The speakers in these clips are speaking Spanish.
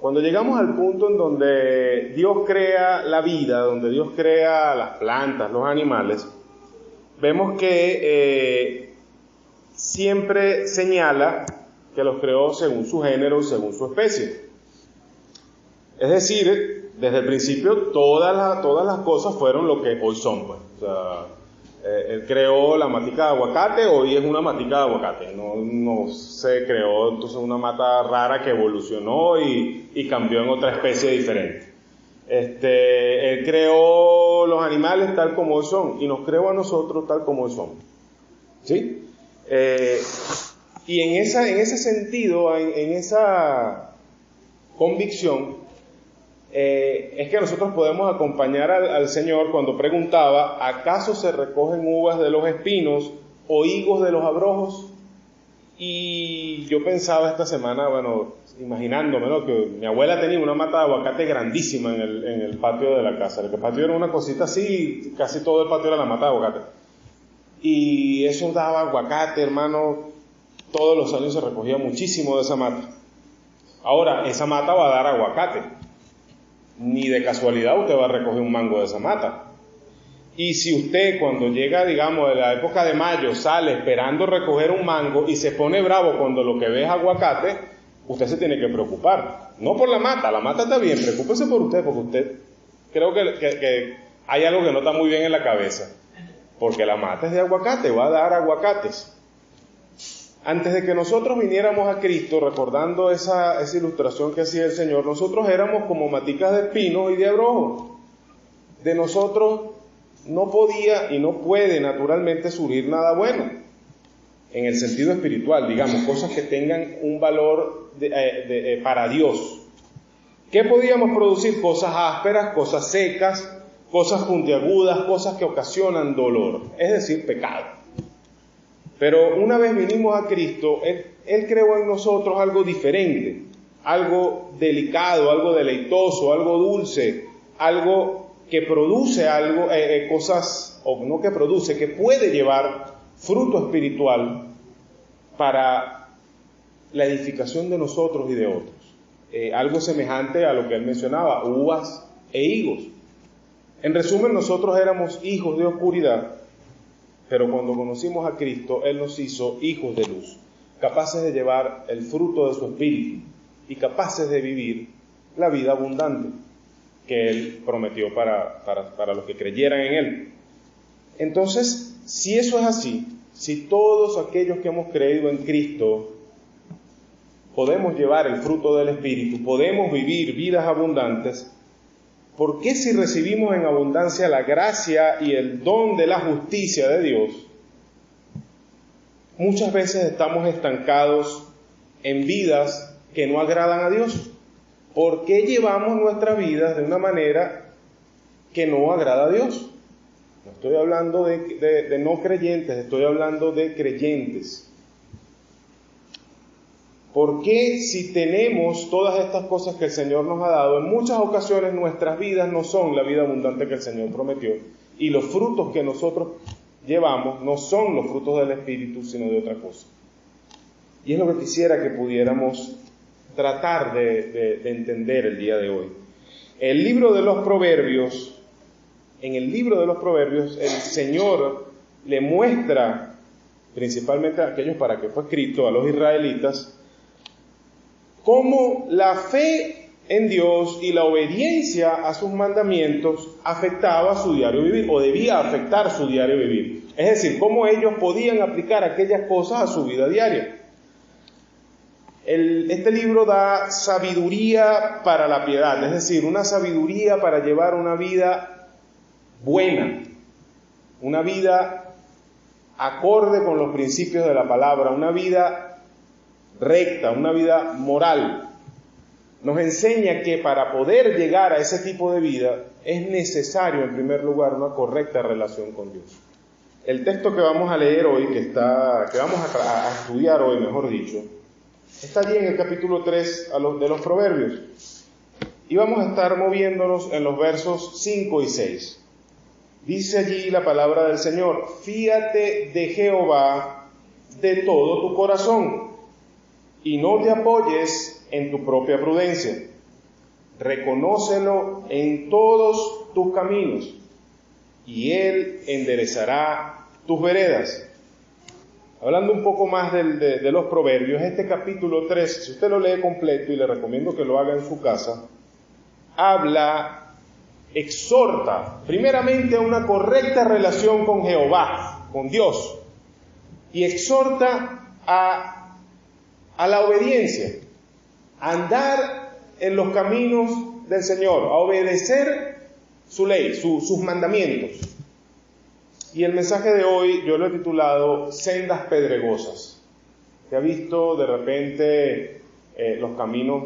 Cuando llegamos al punto en donde Dios crea la vida, donde Dios crea las plantas, los animales, vemos que siempre señala que los creó según su género y según su especie. Es decir, desde el principio todas las cosas fueron lo que hoy son, pues. O sea, él creó la matica de aguacate, hoy es una matica de aguacate. No se creó entonces una mata rara que evolucionó y cambió en otra especie diferente. Él creó los animales tal como hoy son y nos creó a nosotros tal como hoy somos. ¿Sí? Y en ese sentido, en esa convicción, es que nosotros podemos acompañar al Señor cuando preguntaba: ¿acaso se recogen uvas de los espinos o higos de los abrojos? Y yo pensaba esta semana, bueno, imaginándome, ¿no?, que mi abuela tenía una mata de aguacate grandísima en el patio de la casa. El patio era una cosita así, casi todo el patio era la mata de aguacate. Y eso daba aguacate, hermano, todos los años se recogía muchísimo de esa mata. Ahora, esa mata va a dar aguacate. Ni de casualidad usted va a recoger un mango de esa mata. Y si usted, cuando llega, digamos, de la época de mayo, sale esperando recoger un mango y se pone bravo cuando lo que ve es aguacate, usted se tiene que preocupar. No por la mata está bien, preocúpese por usted, porque usted creo que hay algo que no está muy bien en la cabeza. Porque la mata es de aguacate, va a dar aguacates. Antes de que nosotros viniéramos a Cristo, recordando esa ilustración que hacía el Señor, nosotros éramos como maticas de espino y de abrojo. De nosotros no podía y no puede naturalmente surgir nada bueno, en el sentido espiritual, digamos, cosas que tengan un valor para Dios. ¿Qué podíamos producir? Cosas ásperas, cosas secas, cosas puntiagudas, cosas que ocasionan dolor, es decir, pecado. Pero una vez vinimos a Cristo, Él creó en nosotros algo diferente, algo delicado, algo deleitoso, algo dulce, algo que produce cosas, o no que produce, que puede llevar fruto espiritual para la edificación de nosotros y de otros. Algo semejante a lo que Él mencionaba, uvas e higos. En resumen, nosotros éramos hijos de oscuridad, pero cuando conocimos a Cristo, Él nos hizo hijos de luz, capaces de llevar el fruto de su espíritu y capaces de vivir la vida abundante que Él prometió para los que creyeran en Él. Entonces, si eso es así, si todos aquellos que hemos creído en Cristo podemos llevar el fruto del espíritu, podemos vivir vidas abundantes, ¿por qué si recibimos en abundancia la gracia y el don de la justicia de Dios, muchas veces estamos estancados en vidas que no agradan a Dios? ¿Por qué llevamos nuestras vidas de una manera que no agrada a Dios? No estoy hablando de no creyentes, estoy hablando de creyentes. ¿Por qué si tenemos todas estas cosas que el Señor nos ha dado, en muchas ocasiones nuestras vidas no son la vida abundante que el Señor prometió? Y los frutos que nosotros llevamos no son los frutos del Espíritu, sino de otra cosa. Y es lo que quisiera que pudiéramos tratar de entender el día de hoy. En el libro de los Proverbios, el Señor le muestra, principalmente a aquellos para que fue escrito, a los israelitas, cómo la fe en Dios y la obediencia a sus mandamientos afectaba su diario vivir, o debía afectar su diario vivir. Es decir, cómo ellos podían aplicar aquellas cosas a su vida diaria. Este libro da sabiduría para la piedad, es decir, una sabiduría para llevar una vida buena, una vida acorde con los principios de la palabra, una vida recta, una vida moral. Nos enseña que para poder llegar a ese tipo de vida es necesario, en primer lugar, una correcta relación con Dios. El texto que vamos a leer hoy, que vamos a estudiar hoy, mejor dicho, está allí en el capítulo 3 de los Proverbios. Y vamos a estar moviéndonos en los versos 5 y 6. Dice allí la palabra del Señor: fíate de Jehová de todo tu corazón, y no te apoyes en tu propia prudencia. reconócelo en todos tus caminos, y Él enderezará tus veredas. Hablando un poco más de los proverbios, este capítulo 3, si usted lo lee completo, y le recomiendo que lo haga en su casa, exhorta primeramente a una correcta relación con Jehová, con Dios, y exhorta a la obediencia, a andar en los caminos del Señor, a obedecer su ley, sus mandamientos. Y el mensaje de hoy yo lo he titulado Sendas Pedregosas. ¿Se ha visto de repente los caminos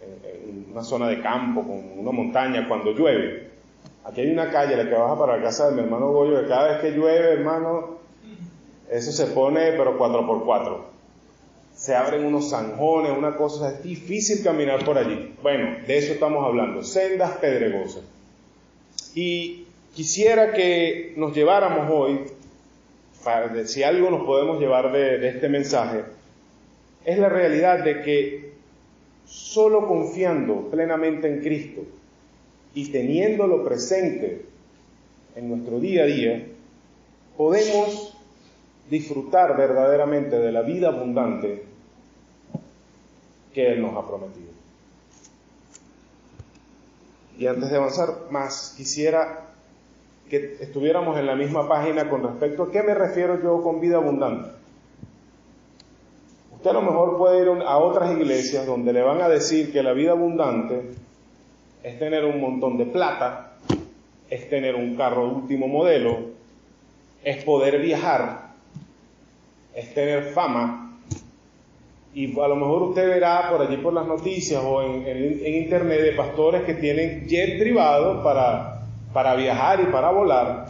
en una zona de campo, con una montaña, cuando llueve? Aquí hay una calle, la que baja para la casa de mi hermano Goyo, que cada vez que llueve, hermano, eso se pone, pero 4x4. Se abren unos zanjones, una cosa, es difícil caminar por allí. Bueno, de eso estamos hablando, sendas pedregosas. Y quisiera que nos lleváramos hoy, si algo nos podemos llevar de este mensaje, es la realidad de que solo confiando plenamente en Cristo y teniéndolo presente en nuestro día a día, podemos disfrutar verdaderamente de la vida abundante que Él nos ha prometido. Y antes de avanzar más, quisiera que estuviéramos en la misma página con respecto a qué me refiero yo con vida abundante. Usted a lo mejor puede ir a otras iglesias donde le van a decir que la vida abundante es tener un montón de plata, es tener un carro de último modelo, es poder viajar, es tener fama. Y a lo mejor usted verá por allí por las noticias o en internet de pastores que tienen jet privado para viajar y para volar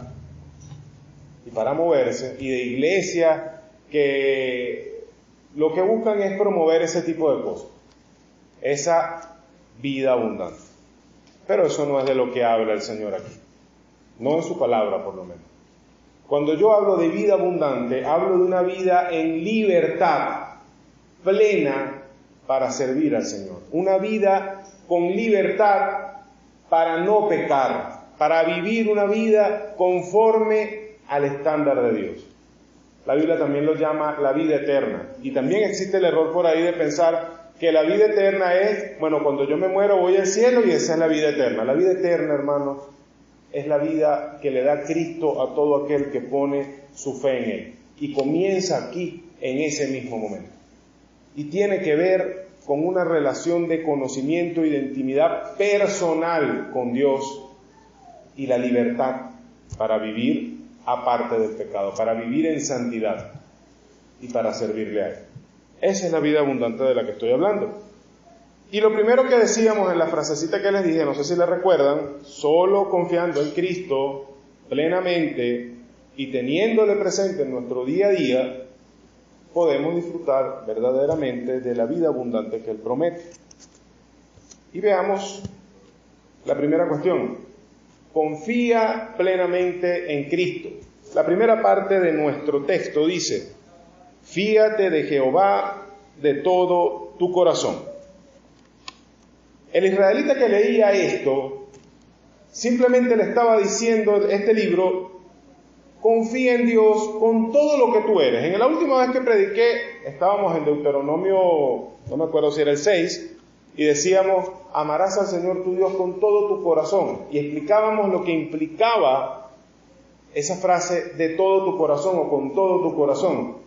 y para moverse, y de iglesias que lo que buscan es promover ese tipo de cosas, esa vida abundante. Pero eso no es de lo que habla el Señor aquí, no en su palabra por lo menos. Cuando yo hablo de vida abundante, hablo de una vida en libertad plena para servir al Señor, una vida con libertad para no pecar, para vivir una vida conforme al estándar de Dios. La Biblia también lo llama la vida eterna, y también existe el error por ahí de pensar que la vida eterna es, bueno, cuando yo me muero voy al cielo y esa es la vida eterna. La vida eterna, hermanos, es la vida que le da Cristo a todo aquel que pone su fe en Él, y comienza aquí, en ese mismo momento. Y tiene que ver con una relación de conocimiento y de intimidad personal con Dios y la libertad para vivir aparte del pecado, para vivir en santidad y para servirle a Él. Esa es la vida abundante de la que estoy hablando. Y lo primero que decíamos en la frasecita que les dije, no sé si la recuerdan, solo confiando en Cristo plenamente y teniéndole presente en nuestro día a día, podemos disfrutar verdaderamente de la vida abundante que Él promete. Y veamos la primera cuestión. Confía plenamente en Cristo. La primera parte de nuestro texto dice: fíate de Jehová de todo tu corazón. El israelita que leía esto, simplemente le estaba diciendo este libro: confía en Dios con todo lo que tú eres. En la última vez que prediqué, estábamos en Deuteronomio, no me acuerdo si era el 6, y decíamos: amarás al Señor tu Dios con todo tu corazón. Y explicábamos lo que implicaba esa frase de todo tu corazón o con todo tu corazón.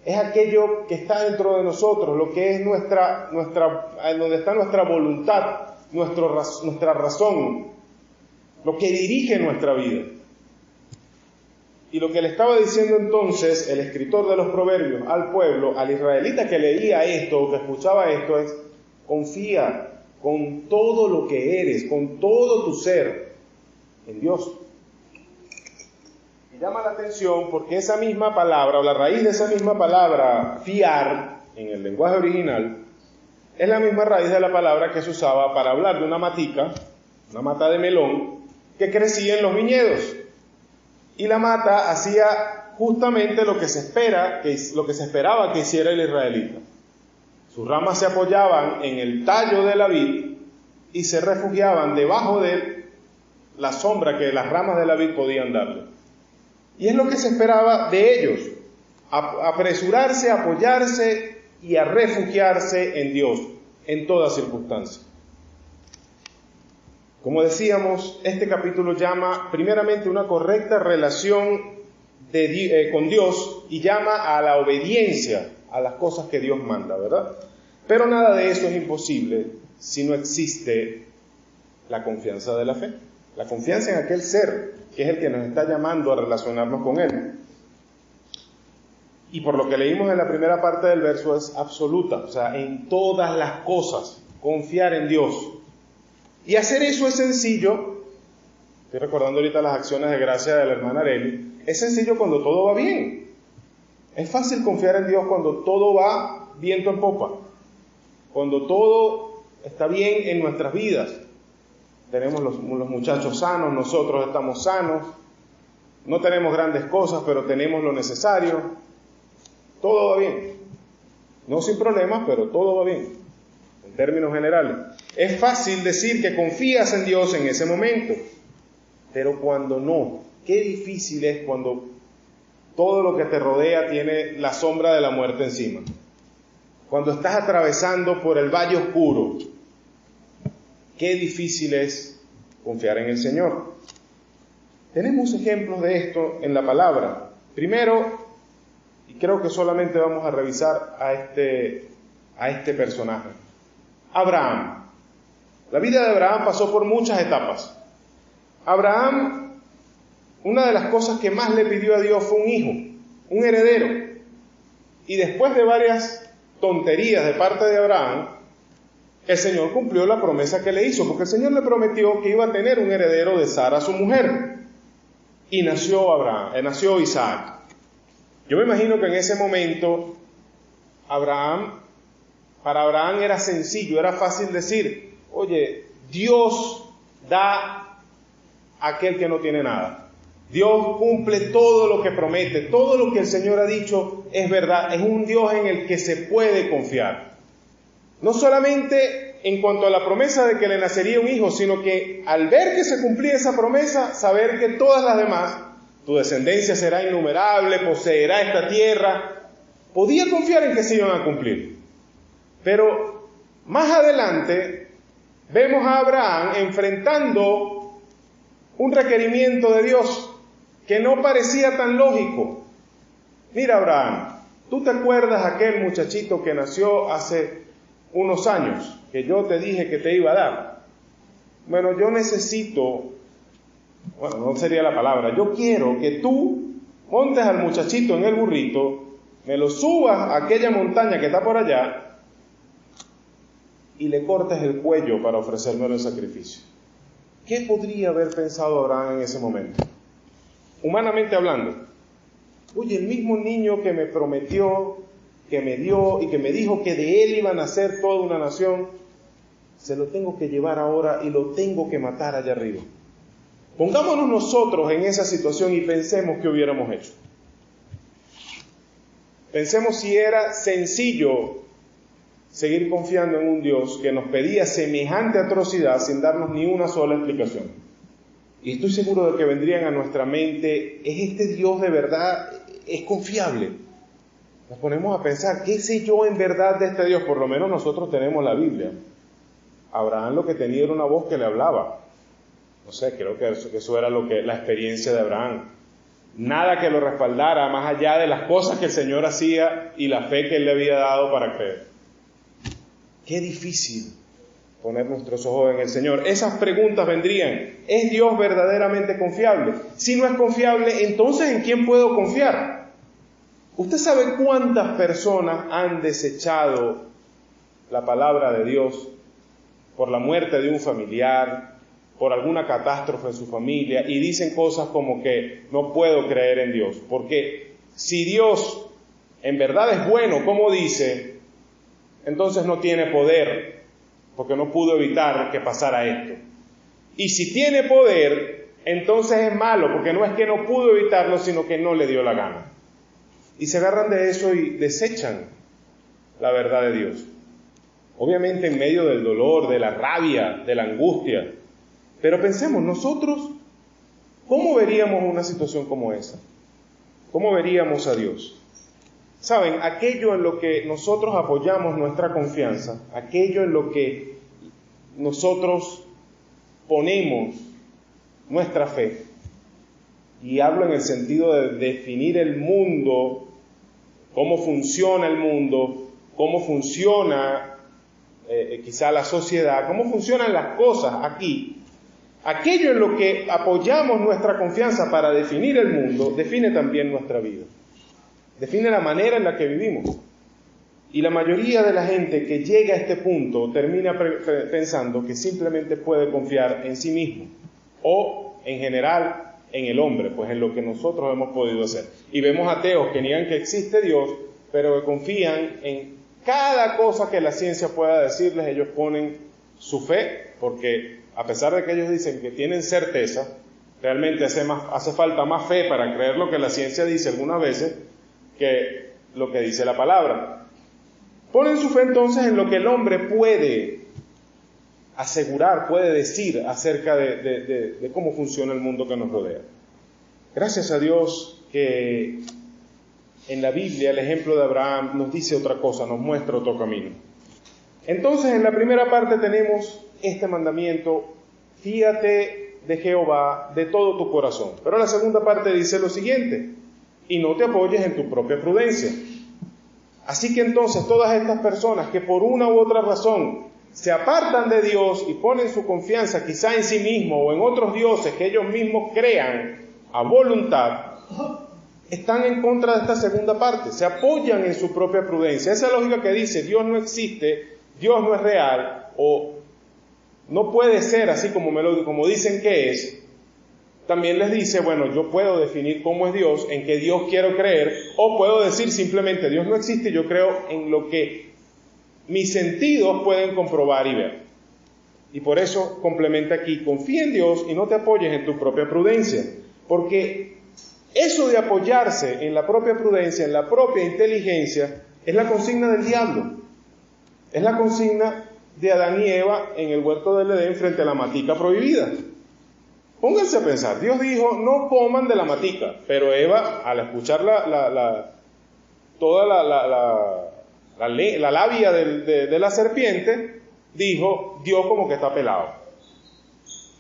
Es aquello que está dentro de nosotros, lo que es donde está nuestra voluntad, nuestra razón, lo que dirige nuestra vida. Y lo que le estaba diciendo entonces el escritor de los Proverbios al pueblo, al israelita que leía esto o que escuchaba esto, es: confía con todo lo que eres, con todo tu ser, en Dios. Y llama la atención porque esa misma palabra, o la raíz de esa misma palabra, fiar, en el lenguaje original, es la misma raíz de la palabra que se usaba para hablar de una matica, una mata de melón, que crecía en los viñedos. Y la mata hacía justamente lo que se esperaba que hiciera el israelita. Sus ramas se apoyaban en el tallo de la vid y se refugiaban debajo de la sombra que las ramas de la vid podían darle. Y es lo que se esperaba de ellos, apresurarse, a apoyarse y a refugiarse en Dios en toda circunstancia. Como decíamos, este capítulo llama primeramente una correcta relación con Dios y llama a la obediencia a las cosas que Dios manda, ¿verdad? Pero nada de eso es imposible si no existe la confianza de la fe, la confianza en aquel ser que es el que nos está llamando a relacionarnos con Él. Y por lo que leímos en la primera parte del verso es absoluta, o sea, en todas las cosas, confiar en Dios. Y hacer eso es sencillo, estoy recordando ahorita las acciones de gracia de la hermana Arely, es sencillo cuando todo va bien. Es fácil confiar en Dios cuando todo va viento en popa, cuando todo está bien en nuestras vidas. Tenemos los muchachos sanos, nosotros estamos sanos, no tenemos grandes cosas, pero tenemos lo necesario. Todo va bien. No sin problemas, pero todo va bien, en términos generales. Es fácil decir que confías en Dios en ese momento, pero cuando no, qué difícil es cuando todo lo que te rodea tiene la sombra de la muerte encima. Cuando estás atravesando por el valle oscuro, qué difícil es confiar en el Señor. Tenemos ejemplos de esto en la palabra. Primero, y creo que solamente vamos a revisar a este personaje, Abraham. La vida de Abraham pasó por muchas etapas. Abraham, una de las cosas que más le pidió a Dios fue un hijo, un heredero. Y después de varias tonterías de parte de Abraham, el Señor cumplió la promesa que le hizo, porque el Señor le prometió que iba a tener un heredero de Sara, su mujer. Y nació Isaac. Yo me imagino que en ese momento, para Abraham era sencillo, era fácil decir, oye, Dios da a aquel que no tiene nada. Dios cumple todo lo que promete, todo lo que el Señor ha dicho es verdad, es un Dios en el que se puede confiar. No solamente en cuanto a la promesa de que le nacería un hijo, sino que al ver que se cumplía esa promesa, saber que todas las demás, tu descendencia será innumerable, poseerá esta tierra, podía confiar en que se iban a cumplir. Pero más adelante vemos a Abraham enfrentando un requerimiento de Dios que no parecía tan lógico. Mira, Abraham, ¿tú te acuerdas aquel muchachito que nació hace unos años, que yo te dije que te iba a dar? Bueno, yo necesito, no sería la palabra, yo quiero que tú montes al muchachito en el burrito, me lo subas a aquella montaña que está por allá y le cortes el cuello para ofrecérmelo en sacrificio. ¿Qué podría haber pensado Abraham en ese momento? Humanamente hablando, oye, el mismo niño que me prometió, que me dio y que me dijo que de él iba a nacer toda una nación, se lo tengo que llevar ahora y lo tengo que matar allá arriba. Pongámonos nosotros en esa situación y pensemos qué hubiéramos hecho. Pensemos si era sencillo seguir confiando en un Dios que nos pedía semejante atrocidad sin darnos ni una sola explicación. Y estoy seguro de que vendrían a nuestra mente, ¿es este Dios de verdad? ¿Es confiable? Nos ponemos a pensar, ¿qué sé yo en verdad de este Dios? Por lo menos nosotros tenemos la Biblia. Abraham lo que tenía era una voz que le hablaba. No sé, creo que eso era la experiencia de Abraham. Nada que lo respaldara más allá de las cosas que el Señor hacía y la fe que Él le había dado para creer. Qué difícil poner nuestros ojos en el Señor. Esas preguntas vendrían. ¿Es Dios verdaderamente confiable? Si no es confiable, entonces ¿en quién puedo confiar? ¿Usted sabe cuántas personas han desechado la palabra de Dios por la muerte de un familiar, por alguna catástrofe en su familia, y dicen cosas como que no puedo creer en Dios? Porque si Dios en verdad es bueno, como dice, entonces no tiene poder, porque no pudo evitar que pasara esto. Y si tiene poder, entonces es malo, porque no es que no pudo evitarlo, sino que no le dio la gana. Y se agarran de eso y desechan la verdad de Dios. obviamente en medio del dolor, de la rabia, de la angustia. Pero pensemos, nosotros, ¿cómo veríamos una situación como esa? ¿Cómo veríamos a Dios? Saben, aquello en lo que nosotros apoyamos nuestra confianza, aquello en lo que nosotros ponemos nuestra fe, y hablo en el sentido de definir el mundo, cómo funciona el mundo, cómo funciona quizá la sociedad, cómo funcionan las cosas aquí. Aquello en lo que apoyamos nuestra confianza para definir el mundo, define también nuestra vida. Define la manera en la que vivimos. Y la mayoría de la gente que llega a este punto termina pensando que simplemente puede confiar en sí mismo. O, en general, en el hombre, pues en lo que nosotros hemos podido hacer. Y vemos ateos que niegan que existe Dios, pero que confían en cada cosa que la ciencia pueda decirles. Ellos ponen su fe, porque a pesar de que ellos dicen que tienen certeza, realmente hace falta más fe para creer lo que la ciencia dice algunas veces que lo que dice la palabra. Ponen su fe entonces en lo que el hombre puede asegurar, puede decir acerca de cómo funciona el mundo que nos rodea. Gracias a Dios que en la Biblia el ejemplo de Abraham nos dice otra cosa, nos muestra otro camino. Entonces en la primera parte tenemos este mandamiento: fíate de Jehová de todo tu corazón. Pero la segunda parte dice lo siguiente: y no te apoyes en tu propia prudencia. Así que entonces todas estas personas que por una u otra razón se apartan de Dios y ponen su confianza quizá en sí mismos o en otros dioses que ellos mismos crean a voluntad, están en contra de esta segunda parte, se apoyan en su propia prudencia. Esa lógica que dice Dios no existe, Dios no es real, o no puede ser así como dicen que es, también les dice, bueno, yo puedo definir cómo es Dios, en qué Dios quiero creer, o puedo decir simplemente Dios no existe, yo creo en lo que mis sentidos pueden comprobar y ver. Y por eso complementa aquí: confía en Dios y no te apoyes en tu propia prudencia. Porque eso de apoyarse en la propia prudencia, en la propia inteligencia, es la consigna del diablo. Es la consigna de Adán y Eva en el huerto del Edén frente a la matica prohibida. Pónganse a pensar, Dios dijo, no coman de la matica, pero Eva, al escuchar toda la labia de la serpiente, dijo, Dios como que está pelado.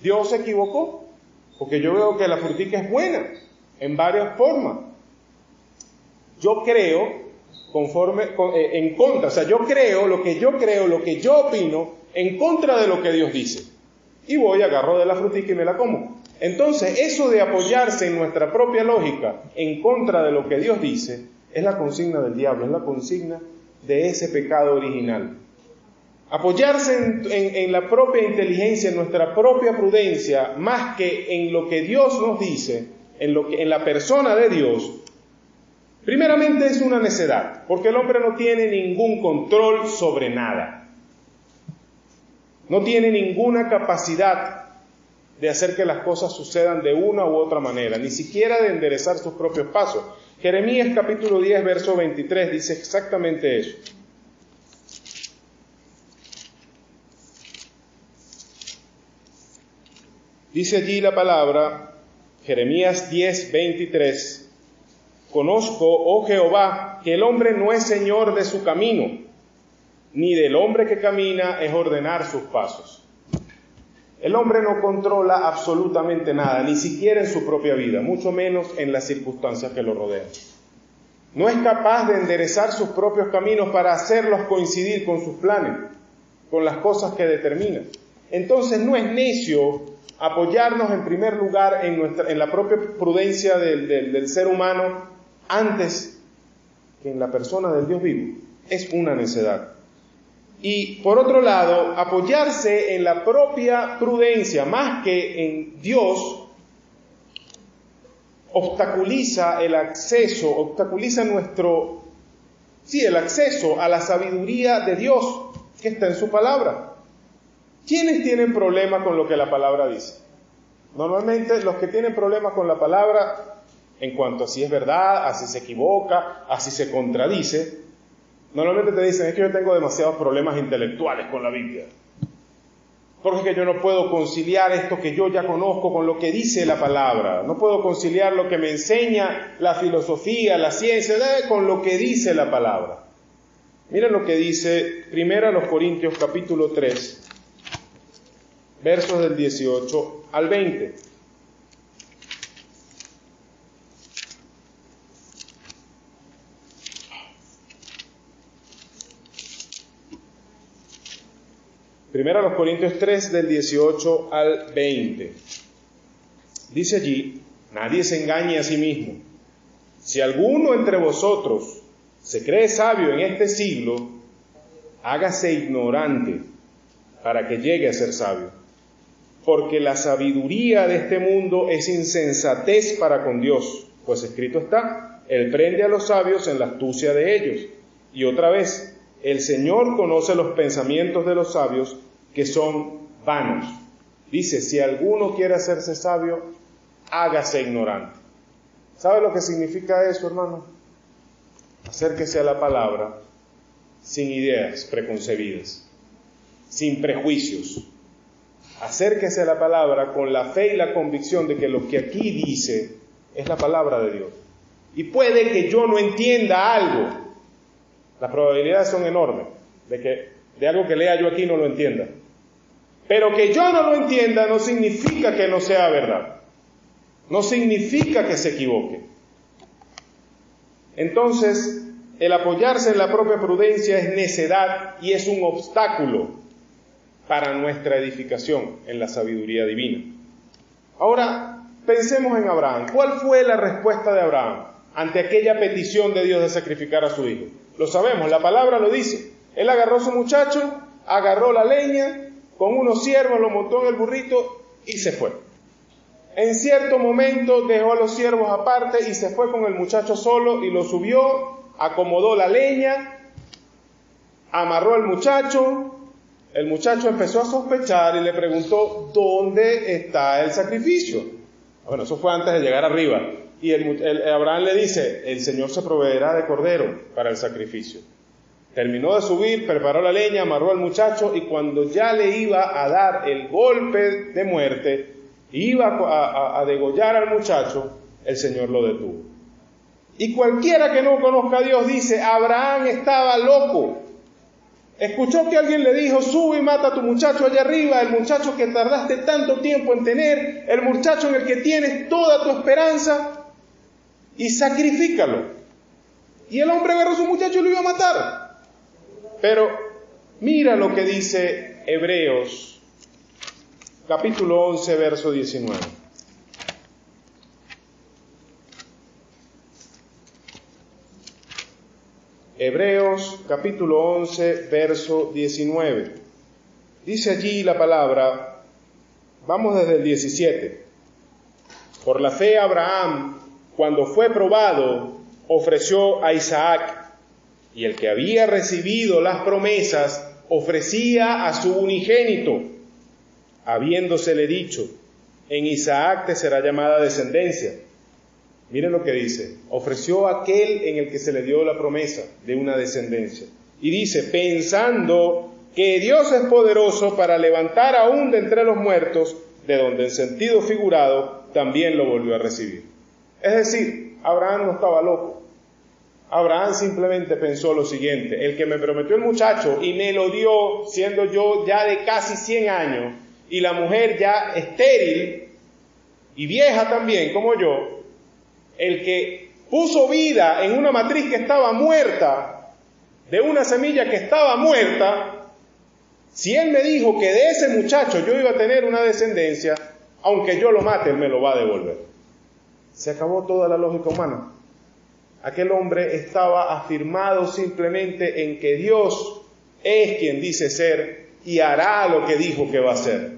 Dios se equivocó, porque yo veo que la frutica es buena, en varias formas. Yo creo, en contra, o sea, yo creo, lo que yo opino, en contra de lo que Dios dice. Y voy, agarro de la frutica y me la como. Entonces, eso de apoyarse en nuestra propia lógica, en contra de lo que Dios dice, es la consigna del diablo, es la consigna de ese pecado original. Apoyarse en la propia inteligencia, en nuestra propia prudencia, más que en lo que Dios nos dice, en la persona de Dios, primeramente es una necedad, porque el hombre no tiene ningún control sobre nada. No tiene ninguna capacidad de hacer que las cosas sucedan de una u otra manera, ni siquiera de enderezar sus propios pasos. Jeremías capítulo 10, verso 23 dice exactamente eso. Dice allí la palabra, Jeremías 10, 23, conozco, oh Jehová, que el hombre no es señor de su camino, ni del hombre que camina es ordenar sus pasos. El hombre no controla absolutamente nada, ni siquiera en su propia vida, mucho menos en las circunstancias que lo rodean. No es capaz de enderezar sus propios caminos para hacerlos coincidir con sus planes, con las cosas que determina. Entonces no es necio apoyarnos en primer lugar en la propia prudencia del ser humano antes que en la persona del Dios vivo. Es una necedad. Y por otro lado, apoyarse en la propia prudencia más que en Dios obstaculiza el acceso a la sabiduría de Dios que está en su palabra. ¿Quiénes tienen problemas con lo que la palabra dice? Normalmente los que tienen problemas con la palabra, en cuanto a si es verdad, a si se equivoca, a si se contradice, Normalmente te dicen, es que yo tengo demasiados problemas intelectuales con la Biblia. Porque es que yo no puedo conciliar esto que yo ya conozco con lo que dice la palabra. No puedo conciliar lo que me enseña la filosofía, la ciencia, con lo que dice la palabra. Miren lo que dice 1 Corintios capítulo 3, versos del 18 al 20. Primero Corintios 3, del 18 al 20. Dice allí, nadie se engañe a sí mismo. Si alguno entre vosotros se cree sabio en este siglo, hágase ignorante para que llegue a ser sabio. Porque la sabiduría de este mundo es insensatez para con Dios, pues escrito está, Él prende a los sabios en la astucia de ellos. Y otra vez, el Señor conoce los pensamientos de los sabios, que son vanos. Dice, si alguno quiere hacerse sabio, hágase ignorante. ¿Sabe lo que significa eso, hermano? Acérquese a la palabra sin ideas preconcebidas, sin prejuicios. Acérquese a la palabra con la fe y la convicción de que lo que aquí dice es la palabra de Dios. Y puede que yo no entienda algo. Las probabilidades son enormes de que de algo que lea yo aquí no lo entienda. Pero que yo no lo entienda no significa que no sea verdad. No significa que se equivoque. Entonces, el apoyarse en la propia prudencia es necedad y es un obstáculo para nuestra edificación en la sabiduría divina. Ahora, pensemos en Abraham. ¿Cuál fue la respuesta de Abraham ante aquella petición de Dios de sacrificar a su hijo? Lo sabemos, la palabra lo dice. Él agarró a su muchacho, agarró la leña, con unos siervos lo montó en el burrito y se fue. En cierto momento dejó a los siervos aparte y se fue con el muchacho solo y lo subió, acomodó la leña, amarró al muchacho. El muchacho empezó a sospechar y le preguntó, ¿dónde está el sacrificio? Bueno, eso fue antes de llegar arriba. Y Abraham le dice, el Señor se proveerá de cordero para el sacrificio. Terminó de subir, preparó la leña, amarró al muchacho y cuando ya le iba a dar el golpe de muerte, iba a degollar al muchacho, el Señor lo detuvo. Y cualquiera que no conozca a Dios dice, Abraham estaba loco. Escuchó que alguien le dijo, sube y mata a tu muchacho allá arriba, el muchacho que tardaste tanto tiempo en tener, el muchacho en el que tienes toda tu esperanza, y sacrifícalo. Y el hombre agarró a su muchacho y lo iba a matar. Pero mira lo que dice Hebreos, capítulo 11, verso 19. Hebreos, capítulo 11, verso 19. Dice allí la palabra, vamos desde el 17. Por la fe Abraham, cuando fue probado, ofreció a Isaac. Y el que había recibido las promesas ofrecía a su unigénito, habiéndosele dicho, en Isaac te será llamada descendencia. Miren lo que dice, ofreció a aquel en el que se le dio la promesa de una descendencia. Y dice, pensando que Dios es poderoso para levantar aún de entre los muertos, de donde en sentido figurado también lo volvió a recibir. Es decir, Abraham no estaba loco. Abraham simplemente pensó lo siguiente, el que me prometió el muchacho y me lo dio siendo yo ya de casi 100 años y la mujer ya estéril y vieja también como yo, el que puso vida en una matriz que estaba muerta, de una semilla que estaba muerta, si él me dijo que de ese muchacho yo iba a tener una descendencia, aunque yo lo mate, él me lo va a devolver. Se acabó toda la lógica humana. Aquel hombre estaba afirmado simplemente en que Dios es quien dice ser y hará lo que dijo que va a hacer.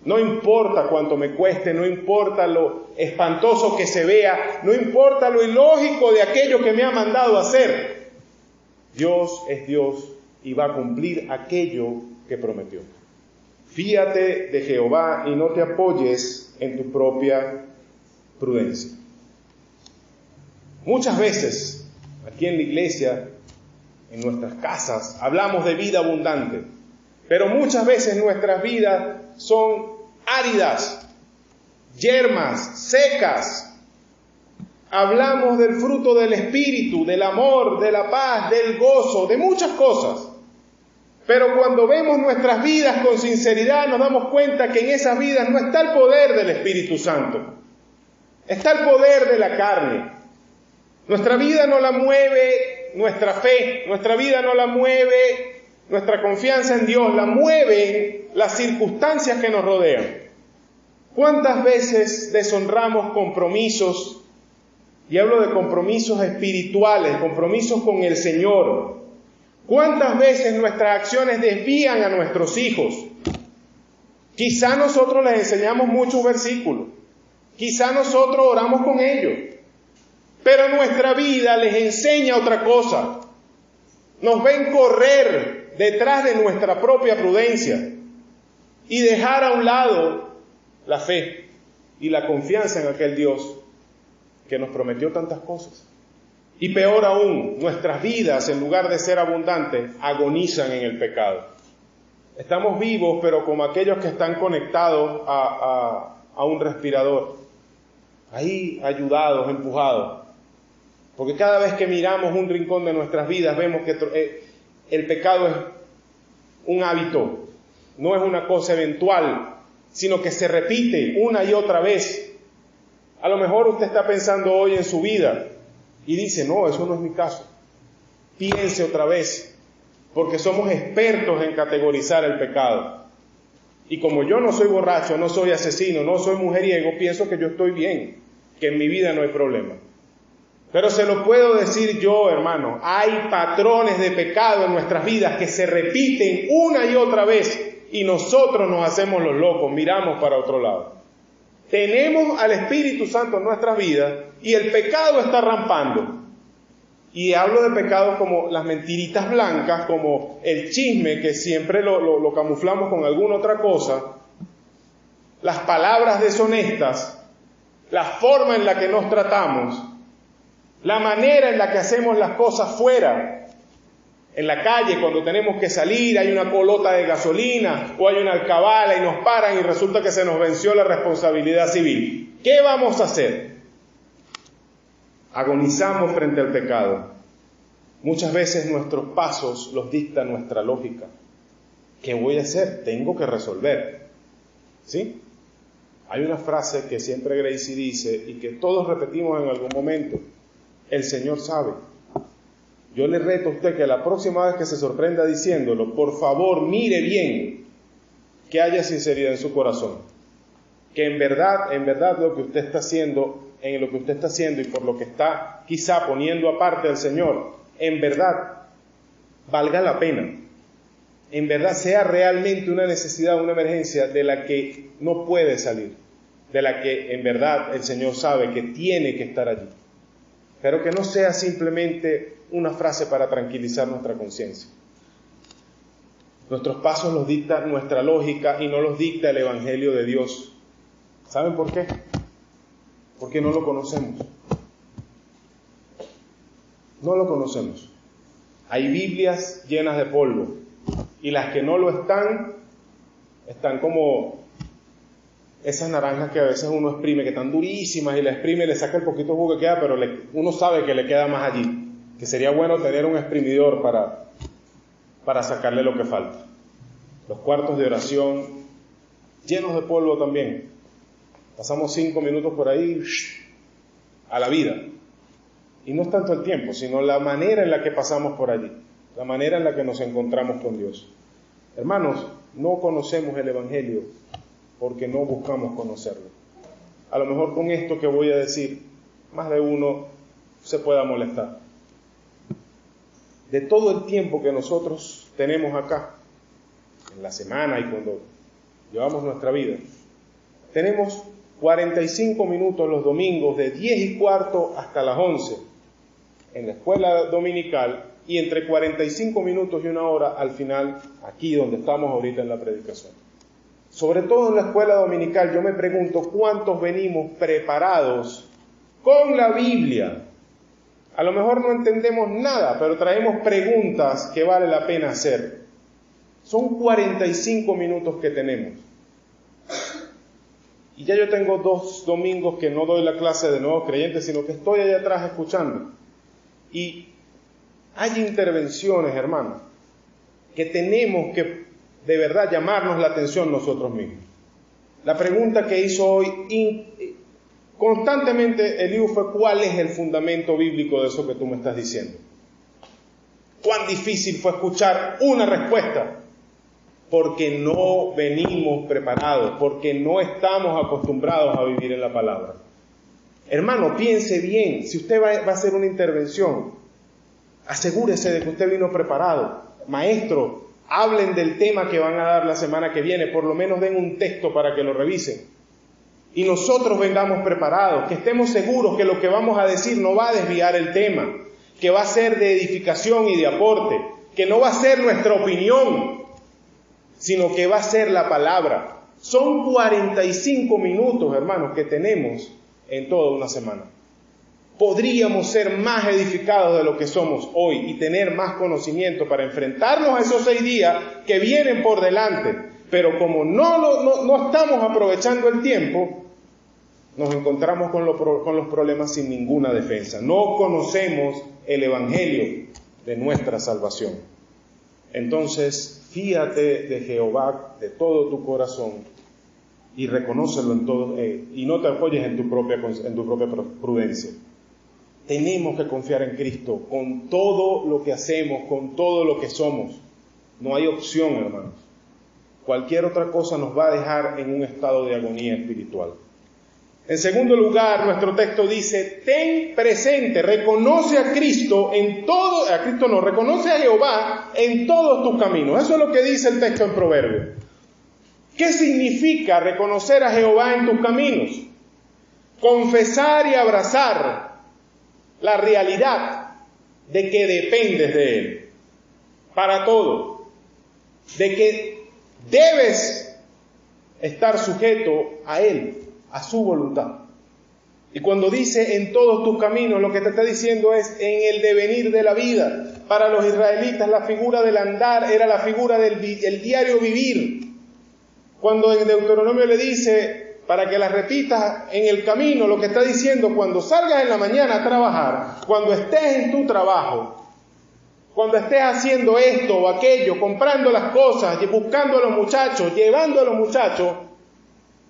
No importa cuánto me cueste, no importa lo espantoso que se vea, no importa lo ilógico de aquello que me ha mandado a hacer. Dios es Dios y va a cumplir aquello que prometió. Fíate de Jehová y no te apoyes en tu propia prudencia. Muchas veces, aquí en la iglesia, en nuestras casas, hablamos de vida abundante, pero muchas veces nuestras vidas son áridas, yermas, secas. Hablamos del fruto del Espíritu, del amor, de la paz, del gozo, de muchas cosas. Pero cuando vemos nuestras vidas con sinceridad, nos damos cuenta que en esas vidas no está el poder del Espíritu Santo. Está el poder de la carne. Nuestra vida no la mueve nuestra fe, nuestra vida no la mueve nuestra confianza en Dios, la mueven las circunstancias que nos rodean. ¿Cuántas veces deshonramos compromisos? Y hablo de compromisos espirituales, compromisos con el Señor. ¿Cuántas veces nuestras acciones desvían a nuestros hijos? Quizá nosotros les enseñamos muchos versículos, quizá nosotros oramos con ellos, pero nuestra vida les enseña otra cosa. Nos ven correr detrás de nuestra propia prudencia y dejar a un lado la fe y la confianza en aquel Dios que nos prometió tantas cosas. Y peor aún, nuestras vidas, en lugar de ser abundantes, agonizan en el pecado. Estamos vivos, pero como aquellos que están conectados a un respirador, ahí ayudados, empujados. Porque cada vez que miramos un rincón de nuestras vidas, vemos que el pecado es un hábito, no es una cosa eventual, sino que se repite una y otra vez. A lo mejor usted está pensando hoy en su vida y dice, no, eso no es mi caso. Piense otra vez, porque somos expertos en categorizar el pecado. Y como yo no soy borracho, no soy asesino, no soy mujeriego, pienso que yo estoy bien, que en mi vida no hay problema. Pero se lo puedo decir yo, hermano, hay patrones de pecado en nuestras vidas que se repiten una y otra vez y nosotros nos hacemos los locos, miramos para otro lado. Tenemos al Espíritu Santo en nuestras vidas y el pecado está rampando. Y hablo de pecados como las mentiritas blancas, como el chisme que siempre lo camuflamos con alguna otra cosa, las palabras deshonestas, la forma en la que nos tratamos, la manera en la que hacemos las cosas fuera, en la calle, cuando tenemos que salir, hay una colota de gasolina o hay una alcabala y nos paran y resulta que se nos venció la responsabilidad civil. ¿Qué vamos a hacer? Agonizamos frente al pecado. Muchas veces nuestros pasos los dicta nuestra lógica. ¿Qué voy a hacer? Tengo que resolver. ¿Sí? Hay una frase que siempre Gracie dice y que todos repetimos en algún momento. El Señor sabe. Yo le reto a usted que la próxima vez que se sorprenda diciéndolo, por favor, mire bien que haya sinceridad en su corazón. Que en verdad lo que usted está haciendo, en lo que usted está haciendo y por lo que está quizá poniendo aparte al Señor, en verdad valga la pena. En verdad sea realmente una necesidad, una emergencia de la que no puede salir. De la que en verdad el Señor sabe que tiene que estar allí. Pero que no sea simplemente una frase para tranquilizar nuestra conciencia. Nuestros pasos los dicta nuestra lógica y no los dicta el Evangelio de Dios. ¿Saben por qué? Porque no lo conocemos. No lo conocemos. Hay Biblias llenas de polvo y las que no lo están como esas naranjas que a veces uno exprime, que están durísimas y la exprime y le saca el poquito jugo que queda, pero uno sabe que le queda más allí. Que sería bueno tener un exprimidor para sacarle lo que falta. Los cuartos de oración llenos de polvo también. Pasamos 5 minutos por ahí a la vida. Y no es tanto el tiempo, sino la manera en la que pasamos por allí, la manera en la que nos encontramos con Dios. Hermanos, no conocemos el Evangelio porque no buscamos conocerlo. A lo mejor con esto que voy a decir, más de uno se pueda molestar. De todo el tiempo que nosotros tenemos acá, en la semana y cuando llevamos nuestra vida, tenemos 45 minutos los domingos de 10:15 hasta las 11 en la escuela dominical y entre 45 minutos y una hora al final, aquí donde estamos ahorita en la predicación. Sobre todo en la escuela dominical, yo me pregunto cuántos venimos preparados con la Biblia A lo mejor no entendemos nada, pero traemos preguntas que vale la pena hacer. Son 45 minutos que tenemos. Y ya yo tengo 2 domingos que no doy la clase de nuevos creyentes, sino que estoy allá atrás escuchando. Y hay intervenciones, hermanos, que tenemos que de verdad llamarnos la atención nosotros mismos. La pregunta que hizo hoy constantemente Eliú fue: ¿cuál es el fundamento bíblico de eso que tú me estás diciendo? ¿Cuán difícil fue escuchar una respuesta? Porque no venimos preparados, porque no estamos acostumbrados a vivir en la palabra. Hermano, piense bien, si usted va a hacer una intervención, asegúrese de que usted vino preparado. Maestro, hablen del tema que van a dar la semana que viene, por lo menos den un texto para que lo revisen. Y nosotros vengamos preparados, que estemos seguros que lo que vamos a decir no va a desviar el tema, que va a ser de edificación y de aporte, que no va a ser nuestra opinión, sino que va a ser la palabra. Son 45 minutos, hermanos, que tenemos en toda una semana. Podríamos ser más edificados de lo que somos hoy y tener más conocimiento para enfrentarnos a esos 6 días que vienen por delante. Pero como no estamos aprovechando el tiempo, nos encontramos con los problemas sin ninguna defensa. No conocemos el evangelio de nuestra salvación. Entonces, fíate de Jehová de todo tu corazón y reconócelo en todo, y no te apoyes en tu propia prudencia. Tenemos que confiar en Cristo con todo lo que hacemos, con todo lo que somos. No hay opción, hermanos. Cualquier otra cosa nos va a dejar en un estado de agonía espiritual. En segundo lugar, nuestro texto dice: ten presente, reconoce a Cristo en todo, reconoce a Jehová en todos tus caminos. Eso es lo que dice el texto en Proverbios. ¿Qué significa reconocer a Jehová en tus caminos? Confesar y abrazar la realidad de que dependes de Él para todo, de que debes estar sujeto a Él, a su voluntad. Y cuando dice en todos tus caminos, lo que te está diciendo es en el devenir de la vida. Para los israelitas la figura del andar era la figura del diario vivir. Cuando en Deuteronomio le dice, para que la repitas en el camino, lo que está diciendo: cuando salgas en la mañana a trabajar, cuando estés en tu trabajo, cuando estés haciendo esto o aquello, comprando las cosas, buscando a los muchachos, llevando a los muchachos,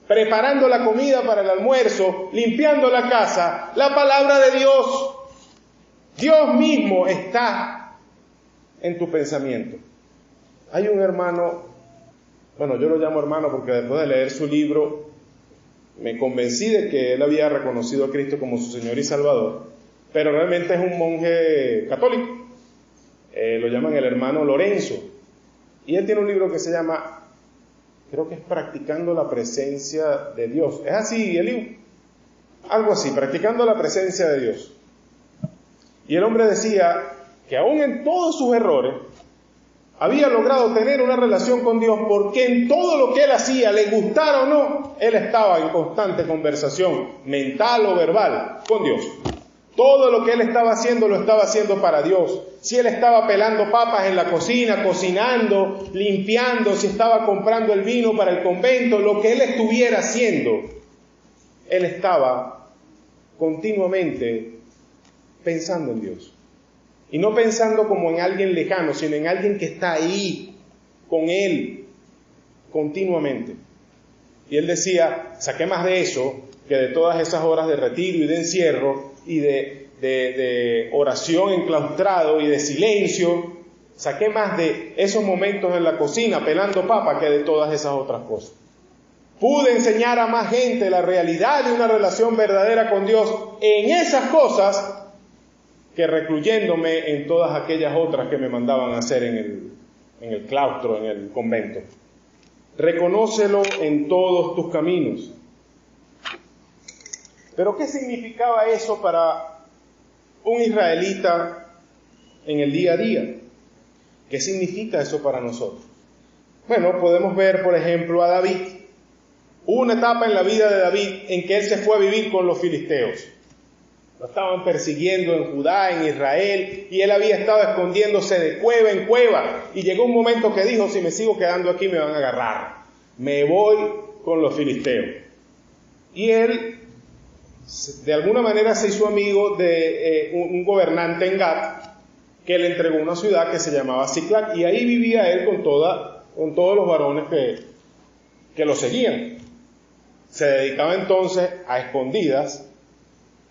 preparando la comida para el almuerzo, limpiando la casa, la palabra de Dios, Dios mismo está en tu pensamiento. Hay un hermano, bueno, yo lo llamo hermano porque después de leer su libro me convencí de que él había reconocido a Cristo como su Señor y Salvador, pero realmente es un monje católico. Lo llaman el hermano Lorenzo, y él tiene un libro que se llama, creo que es Practicando la Presencia de Dios. ¿Es así, Eliú? Algo así, Practicando la Presencia de Dios. Y el hombre decía que aún en todos sus errores había logrado tener una relación con Dios, porque en todo lo que él hacía, le gustara o no, él estaba en constante conversación mental o verbal con Dios. Todo lo que él estaba haciendo, lo estaba haciendo para Dios. Si él estaba pelando papas en la cocina, cocinando, limpiando, si estaba comprando el vino para el convento, lo que él estuviera haciendo, él estaba continuamente pensando en Dios. Y no pensando como en alguien lejano, sino en alguien que está ahí, con él, continuamente. Y él decía, saqué más de eso que de todas esas horas de retiro y de encierro y de oración enclaustrado y de silencio. Saqué más de esos momentos en la cocina pelando papa que de todas esas otras cosas. Pude enseñar a más gente la realidad de una relación verdadera con Dios en esas cosas que recluyéndome en todas aquellas otras que me mandaban a hacer en el claustro, en el convento. Reconócelo en todos tus caminos. Pero ¿qué significaba eso para un israelita en el día a día? ¿Qué significa eso para nosotros? Bueno, podemos ver, por ejemplo, a David. Hubo una etapa en la vida de David en que él se fue a vivir con los filisteos. Lo estaban persiguiendo en Judá, en Israel, y él había estado escondiéndose de cueva en cueva. Y llegó un momento que dijo, si me sigo quedando aquí me van a agarrar. Me voy con los filisteos. Y él, de alguna manera, se hizo amigo de un gobernante en Gat, que le entregó una ciudad que se llamaba Siclac, y ahí vivía él con todos los varones que lo seguían. Se dedicaba entonces a escondidas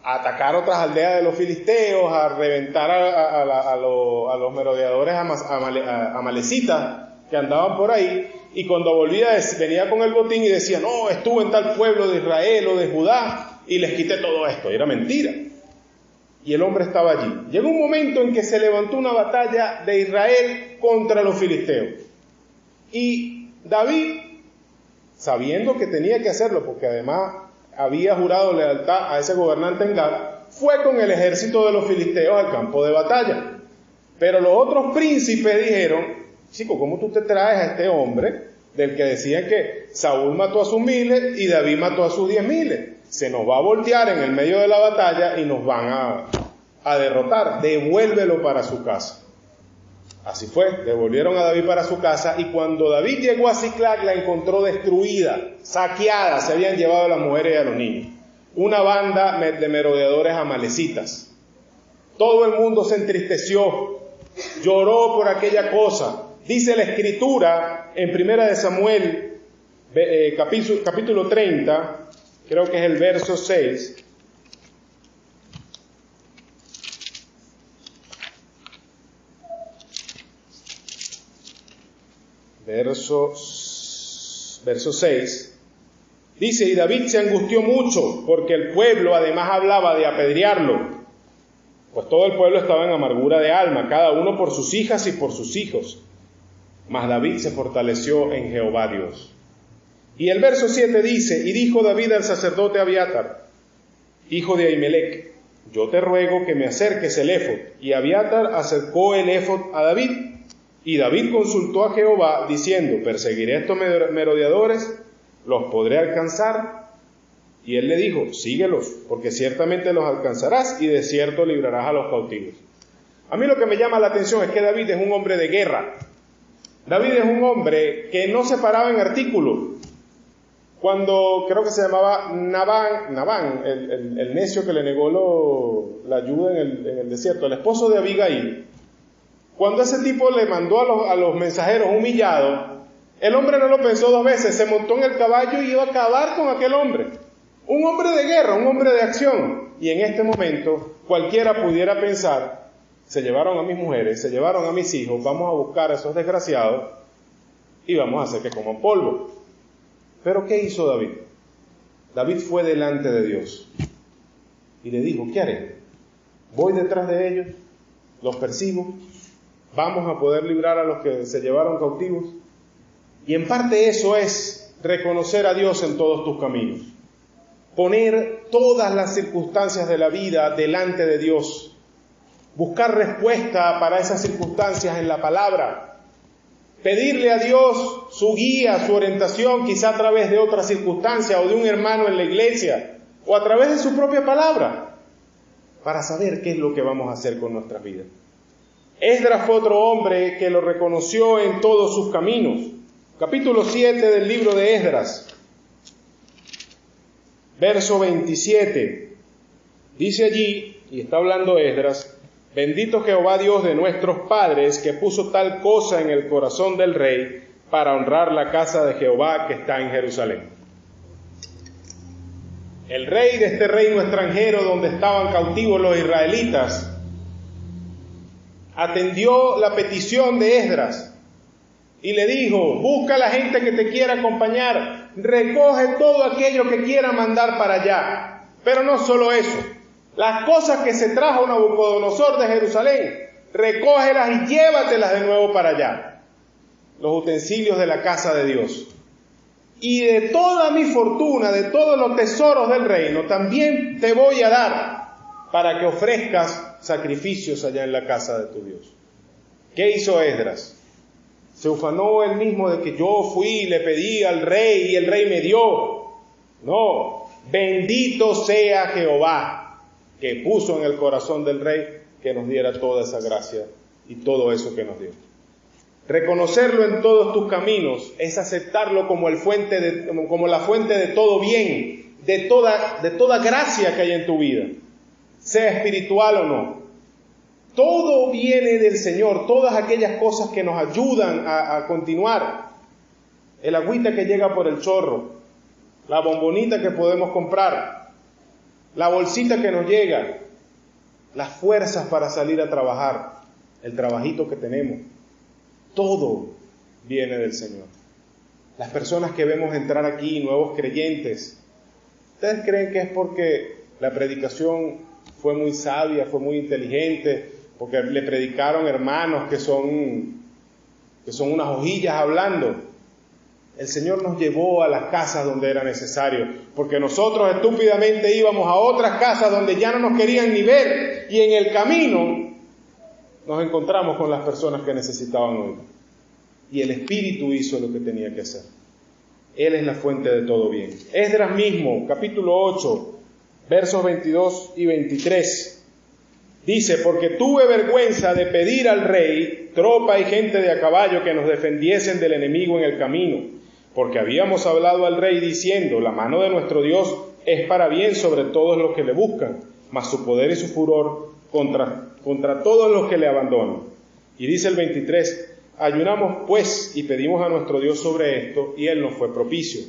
a atacar otras aldeas de los filisteos, a reventar a los merodeadores amalecitas que andaban por ahí, y cuando venía con el botín y decía, no, estuve en tal pueblo de Israel o de Judá y les quité todo esto. Y era mentira. Y el hombre estaba allí. Llegó un momento en que se levantó una batalla de Israel contra los filisteos. Y David, sabiendo que tenía que hacerlo, porque además había jurado lealtad a ese gobernante en Gad, fue con el ejército de los filisteos al campo de batalla. Pero los otros príncipes dijeron, chico, ¿cómo tú te traes a este hombre del que decían que Saúl mató a sus 1000 y David mató a sus 10.000? Se nos va a voltear en el medio de la batalla y nos van a derrotar. Devuélvelo para su casa. Así fue, devolvieron a David para su casa, y cuando David llegó a Siclac la encontró destruida, saqueada, se habían llevado a las mujeres y a los niños. Una banda de merodeadores amalecitas. Todo el mundo se entristeció, lloró por aquella cosa. Dice la Escritura en 1 de Samuel, capítulo 30, creo que es el verso 6. Verso 6. Dice, y David se angustió mucho, porque el pueblo además hablaba de apedrearlo. Pues todo el pueblo estaba en amargura de alma, cada uno por sus hijas y por sus hijos. Mas David se fortaleció en Jehová Dios. Y el verso 7 dice, y dijo David al sacerdote Abiatar, hijo de Ahimelech, yo te ruego que me acerques el éfod. Y Abiatar acercó el éfod a David. Y David consultó a Jehová, diciendo, ¿perseguiré a estos merodeadores? ¿Los podré alcanzar? Y él le dijo, síguelos, porque ciertamente los alcanzarás, y de cierto librarás a los cautivos. A mí lo que me llama la atención es que David es un hombre de guerra. David es un hombre que no se paraba en artículo. Cuando, creo que se llamaba Nabán, el necio que le negó la ayuda en el desierto, el esposo de Abigail, cuando ese tipo le mandó a los mensajeros humillados, el hombre no lo pensó 2 veces, se montó en el caballo y iba a acabar con aquel hombre. Un hombre de guerra, un hombre de acción. Y en este momento cualquiera pudiera pensar, se llevaron a mis mujeres, se llevaron a mis hijos, vamos a buscar a esos desgraciados y vamos a hacer que coman polvo. Pero ¿qué hizo David? David fue delante de Dios y le dijo, ¿qué haré? ¿Voy detrás de ellos? ¿Los persigo? ¿Vamos a poder librar a los que se llevaron cautivos? Y en parte eso es reconocer a Dios en todos tus caminos. Poner todas las circunstancias de la vida delante de Dios. Buscar respuesta para esas circunstancias en la palabra. Pedirle a Dios su guía, su orientación, quizá a través de otra circunstancia o de un hermano en la iglesia o a través de su propia palabra, para saber qué es lo que vamos a hacer con nuestras vidas. Esdras fue otro hombre que lo reconoció en todos sus caminos. Capítulo 7 del libro de Esdras, verso 27. Dice allí, y está hablando Esdras, bendito Jehová Dios de nuestros padres, que puso tal cosa en el corazón del rey para honrar la casa de Jehová que está en Jerusalén. El rey de este reino extranjero donde estaban cautivos los israelitas atendió la petición de Esdras y le dijo, busca a la gente que te quiera acompañar, recoge todo aquello que quiera mandar para allá. Pero no solo eso, las cosas que se trajo Nabucodonosor de Jerusalén, recógelas y llévatelas de nuevo para allá. Los utensilios de la casa de Dios. Y de toda mi fortuna, de todos los tesoros del reino, también te voy a dar para que ofrezcas sacrificios allá en la casa de tu Dios. ¿Qué hizo Esdras? Se ufanó él mismo de que yo fui y le pedí al rey y el rey me dio. No, bendito sea Jehová, que puso en el corazón del rey que nos diera toda esa gracia y todo eso que nos dio. Reconocerlo en todos tus caminos es aceptarlo como la fuente de todo bien, de toda gracia que hay en tu vida, sea espiritual o no. Todo viene del Señor, todas aquellas cosas que nos ayudan a continuar. El agüita que llega por el chorro, la bombonita que podemos comprar, la bolsita que nos llega, las fuerzas para salir a trabajar, el trabajito que tenemos. Todo viene del Señor. Las personas que vemos entrar aquí, nuevos creyentes, ¿ustedes creen que es porque la predicación fue muy sabia, fue muy inteligente, porque le predicaron hermanos que son unas hojillas hablando? El Señor nos llevó a las casas donde era necesario, porque nosotros estúpidamente íbamos a otras casas donde ya no nos querían ni ver, y en el camino nos encontramos con las personas que necesitaban oír. Y el Espíritu hizo lo que tenía que hacer. Él es la fuente de todo bien. Esdras mismo, capítulo 8, versos 22 y 23. Dice: porque tuve vergüenza de pedir al rey tropa y gente de a caballo que nos defendiesen del enemigo en el camino, porque habíamos hablado al rey diciendo: la mano de nuestro Dios es para bien sobre todos los que le buscan, mas su poder y su furor contra todos los que le abandonan. Y dice el 23: ayunamos pues y pedimos a nuestro Dios sobre esto, y él nos fue propicio.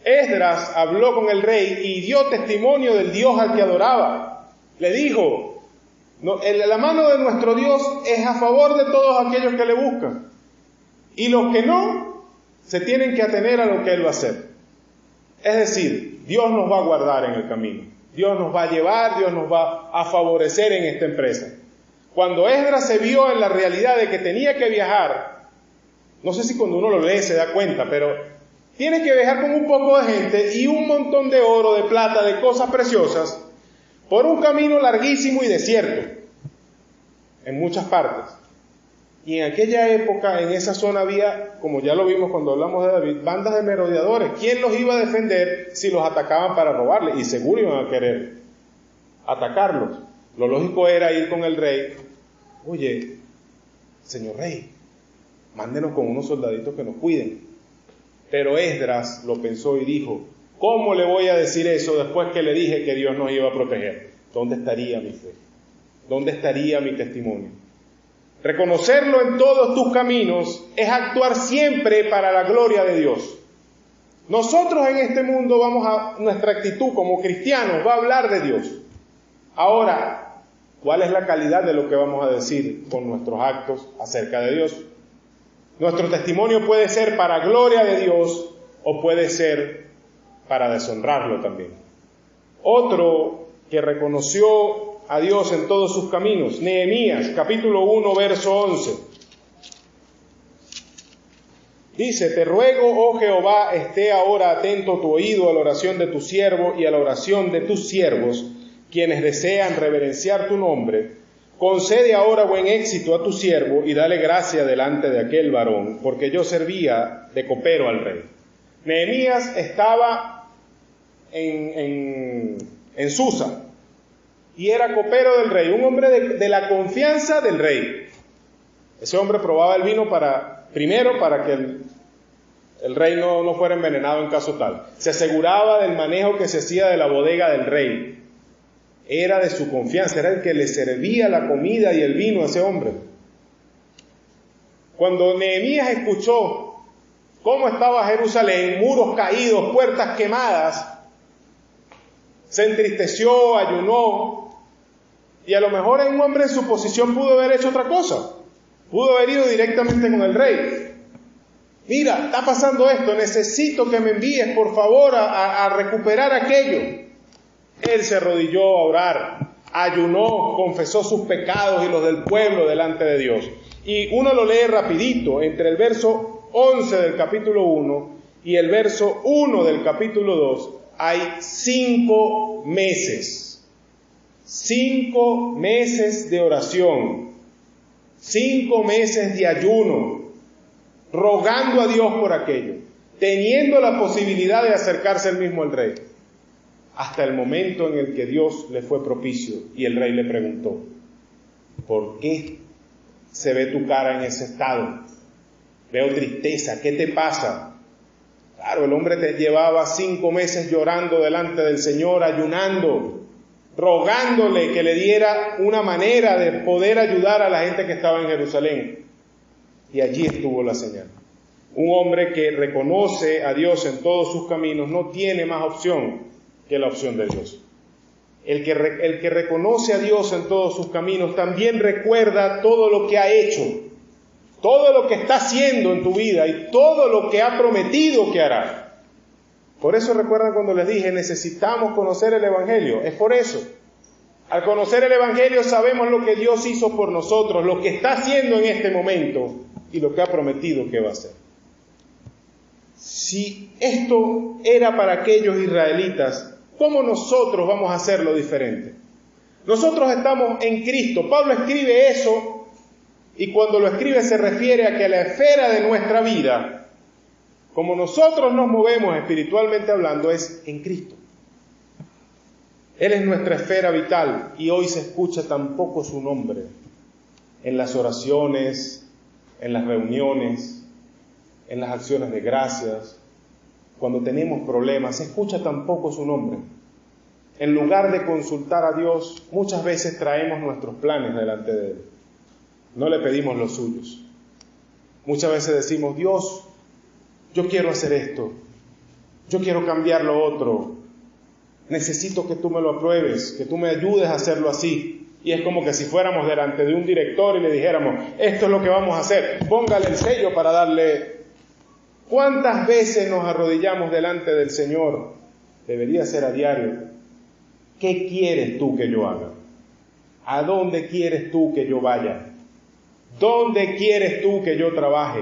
Esdras habló con el rey y dio testimonio del Dios al que adoraba. Le dijo: la mano de nuestro Dios es a favor de todos aquellos que le buscan, y los que no, se tienen que atener a lo que él va a hacer. Es decir, Dios nos va a guardar en el camino, Dios nos va a llevar, Dios nos va a favorecer en esta empresa. Cuando Esdras se vio en la realidad de que tenía que viajar, no sé si cuando uno lo lee se da cuenta, pero tiene que viajar con un poco de gente y un montón de oro, de plata, de cosas preciosas, por un camino larguísimo y desierto, en muchas partes. Y en aquella época, en esa zona había, como ya lo vimos cuando hablamos de David, bandas de merodeadores. ¿Quién los iba a defender si los atacaban para robarles? Y seguro iban a querer atacarlos. Lo lógico era ir con el rey: oye, señor rey, mándenos con unos soldaditos que nos cuiden. Pero Esdras lo pensó y dijo: ¿cómo le voy a decir eso después que le dije que Dios nos iba a proteger? ¿Dónde estaría mi fe? ¿Dónde estaría mi testimonio? Reconocerlo en todos tus caminos es actuar siempre para la gloria de Dios. Nosotros en este mundo nuestra actitud como cristianos va a hablar de Dios. Ahora, ¿cuál es la calidad de lo que vamos a decir con nuestros actos acerca de Dios? Nuestro testimonio puede ser para gloria de Dios o puede ser para deshonrarlo también. Otro que reconoció a Dios en todos sus caminos, Nehemías, capítulo 1, verso 11. Dice: te ruego, oh Jehová, esté ahora atento tu oído a la oración de tu siervo y a la oración de tus siervos, quienes desean reverenciar tu nombre. Concede ahora buen éxito a tu siervo y dale gracia delante de aquel varón, porque yo servía de copero al rey. Nehemías estaba en Susa y era copero del rey, un hombre de la confianza del rey. Ese hombre probaba el vino primero para que el rey no fuera envenenado en caso tal. Se aseguraba del manejo que se hacía de la bodega del rey. Era de su confianza, era el que le servía la comida y el vino a ese hombre. Cuando Nehemías escuchó cómo estaba Jerusalén, muros caídos, puertas quemadas, se entristeció, ayunó, y a lo mejor un hombre en su posición pudo haber hecho otra cosa. Pudo haber ido directamente con el rey. Mira, está pasando esto, necesito que me envíes por favor a recuperar aquello. Él se arrodilló a orar, ayunó, confesó sus pecados y los del pueblo delante de Dios. Y uno lo lee rapidito, entre el verso 11 del capítulo 1 y el verso 1 del capítulo 2, hay 5 meses. 5 meses de oración, 5 meses de ayuno, rogando a Dios por aquello, teniendo la posibilidad de acercarse él mismo al rey. hasta el momento en el que Dios le fue propicio y el rey le preguntó: ¿por qué se ve tu cara en ese estado? Veo tristeza, ¿qué te pasa? Claro, el hombre te llevaba 5 meses llorando delante del Señor, ayunando, rogándole que le diera una manera de poder ayudar a la gente que estaba en Jerusalén. Y allí estuvo la señal. Un hombre que reconoce a Dios en todos sus caminos no tiene más opción que la opción de Dios. El que reconoce a Dios en todos sus caminos también recuerda todo lo que ha hecho, todo lo que está haciendo en tu vida y todo lo que ha prometido que hará. Por eso recuerdan cuando les dije, necesitamos conocer el Evangelio. Es por eso. Al conocer el Evangelio sabemos lo que Dios hizo por nosotros, lo que está haciendo en este momento y lo que ha prometido que va a hacer. Si esto era para aquellos israelitas, ¿cómo nosotros vamos a hacerlo diferente? Nosotros estamos en Cristo. Pablo escribe eso y cuando lo escribe se refiere a que la esfera de nuestra vida, como nosotros nos movemos espiritualmente hablando, es en Cristo. Él es nuestra esfera vital y hoy se escucha tan poco su nombre en las oraciones, en las reuniones, en las acciones de gracias. Cuando tenemos problemas, se escucha tan poco su nombre. En lugar de consultar a Dios, muchas veces traemos nuestros planes delante de Él. No le pedimos los suyos. Muchas veces decimos: Dios, yo quiero hacer esto, yo quiero cambiar lo otro, necesito que tú me lo apruebes, que tú me ayudes a hacerlo así. Y es como que si fuéramos delante de un director y le dijéramos: esto es lo que vamos a hacer, póngale el sello para darle. ¿Cuántas veces nos arrodillamos delante del Señor? Debería ser a diario. ¿Qué quieres tú que yo haga? ¿A dónde quieres tú que yo vaya? ¿Dónde quieres tú que yo trabaje?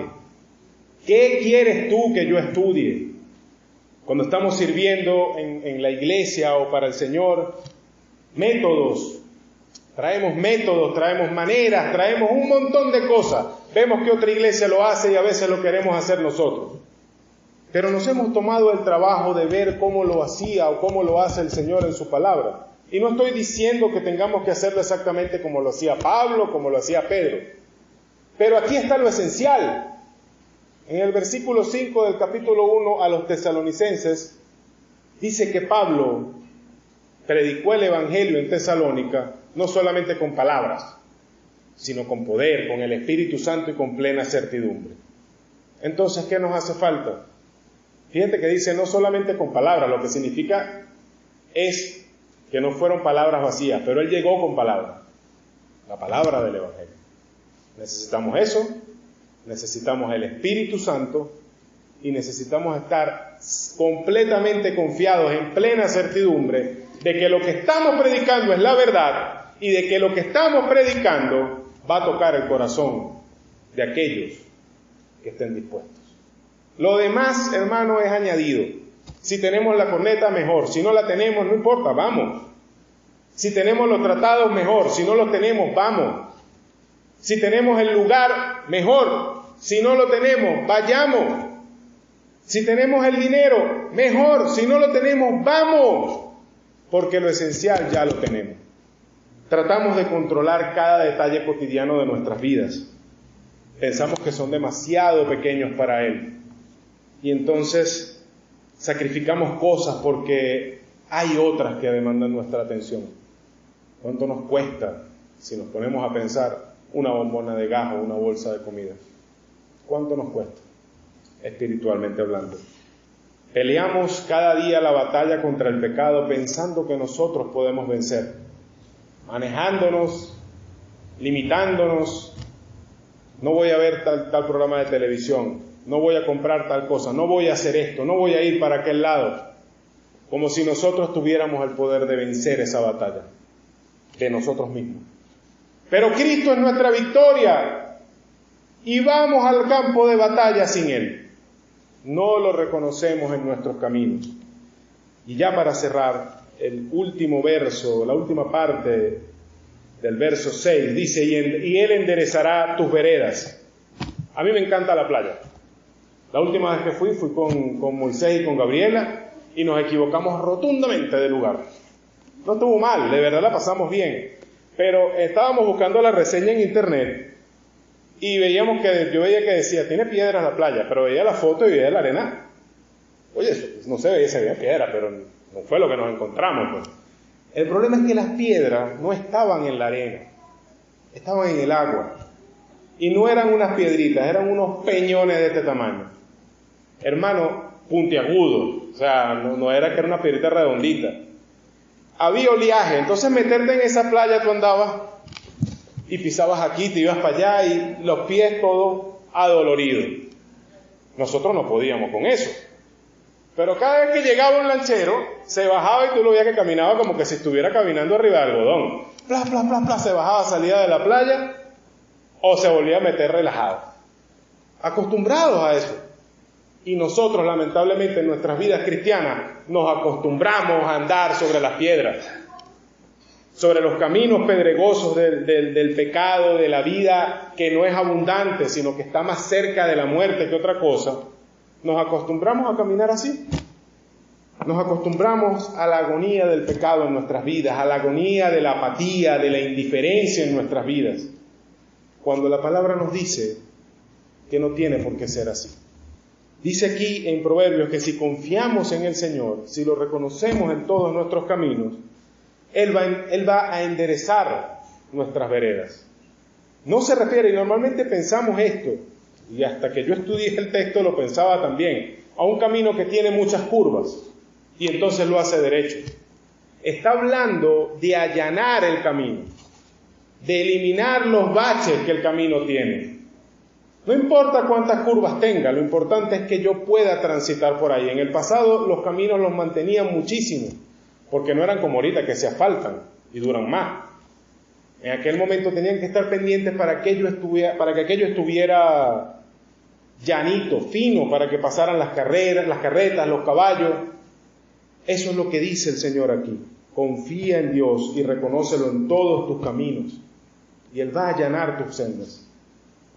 ¿Qué quieres tú que yo estudie? Cuando estamos sirviendo en la iglesia o para el Señor, traemos métodos, traemos maneras, traemos un montón de cosas. Vemos que otra iglesia lo hace y a veces lo queremos hacer nosotros. Pero nos hemos tomado el trabajo de ver cómo lo hacía o cómo lo hace el Señor en su palabra. Y no estoy diciendo que tengamos que hacerlo exactamente como lo hacía Pablo, como lo hacía Pedro. Pero aquí está lo esencial. En el versículo 5 del capítulo 1 a los tesalonicenses, dice que Pablo predicó el Evangelio en Tesalónica no solamente con palabras, sino con poder, con el Espíritu Santo y con plena certidumbre. Entonces, ¿qué nos hace falta? Fíjate que dice no solamente con palabras, lo que significa es que no fueron palabras vacías, pero él llegó con palabras, la palabra del Evangelio. Necesitamos eso, necesitamos el Espíritu Santo y necesitamos estar completamente confiados, en plena certidumbre, de que lo que estamos predicando es la verdad y de que lo que estamos predicando va a tocar el corazón de aquellos que estén dispuestos. Lo demás, hermano, es añadido. Si tenemos la corneta, mejor. Si no la tenemos, no importa, vamos. Si tenemos los tratados, mejor. Si no los tenemos, vamos. Si tenemos el lugar, mejor. Si no lo tenemos, vayamos. Si tenemos el dinero, mejor. Si no lo tenemos, vamos. Porque lo esencial ya lo tenemos. Tratamos de controlar cada detalle cotidiano de nuestras vidas. Pensamos que son demasiado pequeños para Él. Y entonces sacrificamos cosas porque hay otras que demandan nuestra atención. ¿Cuánto nos cuesta, si nos ponemos a pensar, una bombona de gas o una bolsa de comida? ¿Cuánto nos cuesta, espiritualmente hablando? Peleamos cada día la batalla contra el pecado pensando que nosotros podemos vencer, manejándonos, limitándonos. No voy a ver tal programa de televisión, no voy a comprar tal cosa, no voy a hacer esto, no voy a ir para aquel lado, como si nosotros tuviéramos el poder de vencer esa batalla de nosotros mismos. Pero Cristo es nuestra victoria y vamos al campo de batalla sin Él. No lo reconocemos en nuestros caminos. Y ya para cerrar, el último verso, la última parte del verso 6, dice: y Él enderezará tus veredas. A mí me encanta la playa. La última vez que fui con Moisés y con Gabriela, y nos equivocamos rotundamente de lugar. No estuvo mal, de verdad la pasamos bien, pero estábamos buscando la reseña en internet y veíamos que, yo veía que decía, tiene piedras la playa, pero veía la foto y veía la arena. Oye, eso, no se veía piedra, pero no fue lo que nos encontramos, pues. El problema es que las piedras no estaban en la arena, estaban en el agua. Y no eran unas piedritas, eran unos peñones de este tamaño. Hermano, puntiagudo, o sea, no era que era una piedrita redondita. Había oleaje, entonces meterte en esa playa tú andabas y pisabas aquí, te ibas para allá y los pies todos adoloridos. Nosotros no podíamos con eso. Pero cada vez que llegaba un lanchero, se bajaba y tú lo veías que caminaba como que si estuviera caminando arriba de algodón. Pla, pla, pla, pla, se bajaba, salía de la playa o se volvía a meter relajado. Acostumbrados a eso. Y nosotros, lamentablemente, en nuestras vidas cristianas, nos acostumbramos a andar sobre las piedras, sobre los caminos pedregosos del pecado, de la vida que no es abundante, sino que está más cerca de la muerte que otra cosa. Nos acostumbramos a caminar así. Nos acostumbramos a la agonía del pecado en nuestras vidas, a la agonía de la apatía, de la indiferencia en nuestras vidas, cuando la palabra nos dice que no tiene por qué ser así. Dice aquí en Proverbios que si confiamos en el Señor, si lo reconocemos en todos nuestros caminos, Él va a enderezar nuestras veredas. No se refiere, y normalmente pensamos esto, y hasta que yo estudié el texto lo pensaba también, a un camino que tiene muchas curvas, y entonces lo hace derecho. Está hablando de allanar el camino, de eliminar los baches que el camino tiene. No importa cuántas curvas tenga, lo importante es que yo pueda transitar por ahí. En el pasado los caminos los mantenían muchísimo, porque no eran como ahorita que se asfaltan y duran más. En aquel momento tenían que estar pendientes para que aquello estuviera llanito, fino, para que pasaran las carretas, los caballos. Eso es lo que dice el Señor aquí. Confía en Dios y reconócelo en todos tus caminos, y Él va a allanar tus sendas.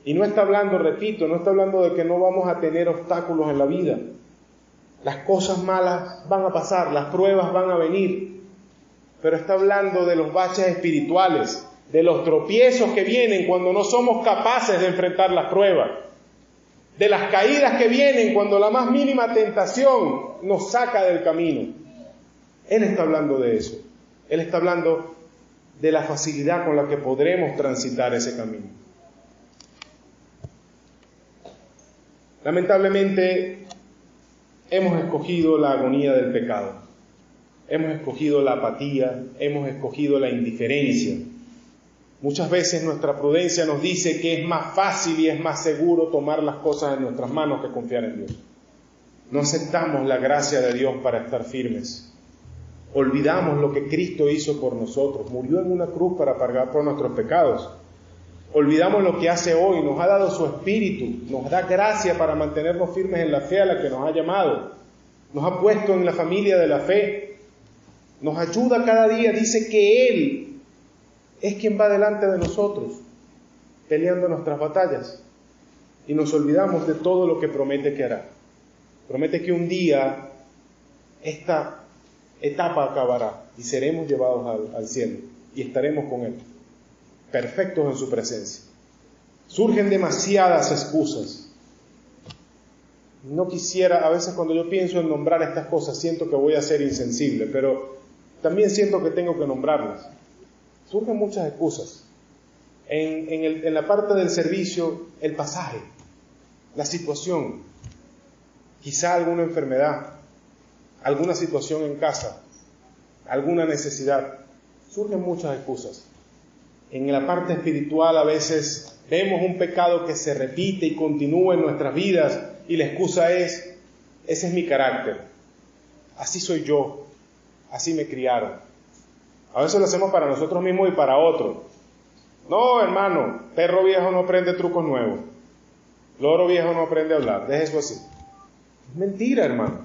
Y no está hablando, repito, no está hablando de que no vamos a tener obstáculos en la vida. Las cosas malas van a pasar, las pruebas van a venir, pero está hablando de los baches espirituales, de los tropiezos que vienen cuando no somos capaces de enfrentar las pruebas, de las caídas que vienen cuando la más mínima tentación nos saca del camino. Él está hablando de eso. Él está hablando de la facilidad con la que podremos transitar ese camino. Lamentablemente, hemos escogido la agonía del pecado, hemos escogido la apatía, hemos escogido la indiferencia. Muchas veces nuestra prudencia nos dice que es más fácil y es más seguro tomar las cosas en nuestras manos que confiar en Dios. No aceptamos la gracia de Dios para estar firmes. Olvidamos lo que Cristo hizo por nosotros, murió en una cruz para pagar por nuestros pecados. Olvidamos lo que hace hoy, nos ha dado su Espíritu, nos da gracia para mantenernos firmes en la fe a la que nos ha llamado, nos ha puesto en la familia de la fe, nos ayuda cada día, dice que Él es quien va delante de nosotros, peleando nuestras batallas, y nos olvidamos de todo lo que promete que hará. Promete que un día esta etapa acabará y seremos llevados al cielo y estaremos con Él, perfectos en su presencia. Surgen demasiadas excusas. No quisiera, a veces cuando yo pienso en nombrar estas cosas, siento que voy a ser insensible, pero también siento que tengo que nombrarlas. Surgen muchas excusas. En la parte del servicio, el pasaje, la situación, quizá alguna enfermedad, alguna situación en casa, alguna necesidad. Surgen muchas excusas. En la parte espiritual a veces vemos un pecado que se repite y continúa en nuestras vidas y la excusa es, ese es mi carácter, así soy yo, así me criaron. A veces lo hacemos para nosotros mismos y para otros. No, hermano, perro viejo no aprende trucos nuevos, loro viejo no aprende a hablar, deje eso así. Es mentira, hermano,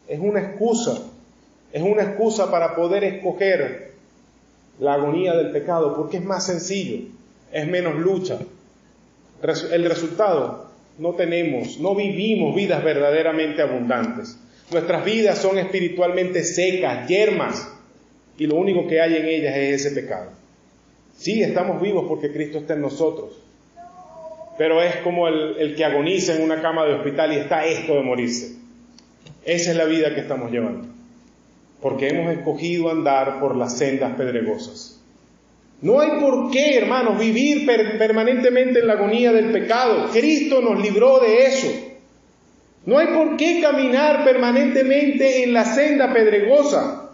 es una excusa para poder escoger la agonía del pecado, porque es más sencillo, es menos lucha. El resultado, no vivimos vidas verdaderamente abundantes. Nuestras vidas son espiritualmente secas, yermas, y lo único que hay en ellas es ese pecado. Sí, estamos vivos porque Cristo está en nosotros, pero es como el que agoniza en una cama de hospital y está esto de morirse. Esa es la vida que estamos llevando, porque hemos escogido andar por las sendas pedregosas. No hay por qué, hermanos, vivir permanentemente en la agonía del pecado. Cristo nos libró de eso. No hay por qué caminar permanentemente en la senda pedregosa.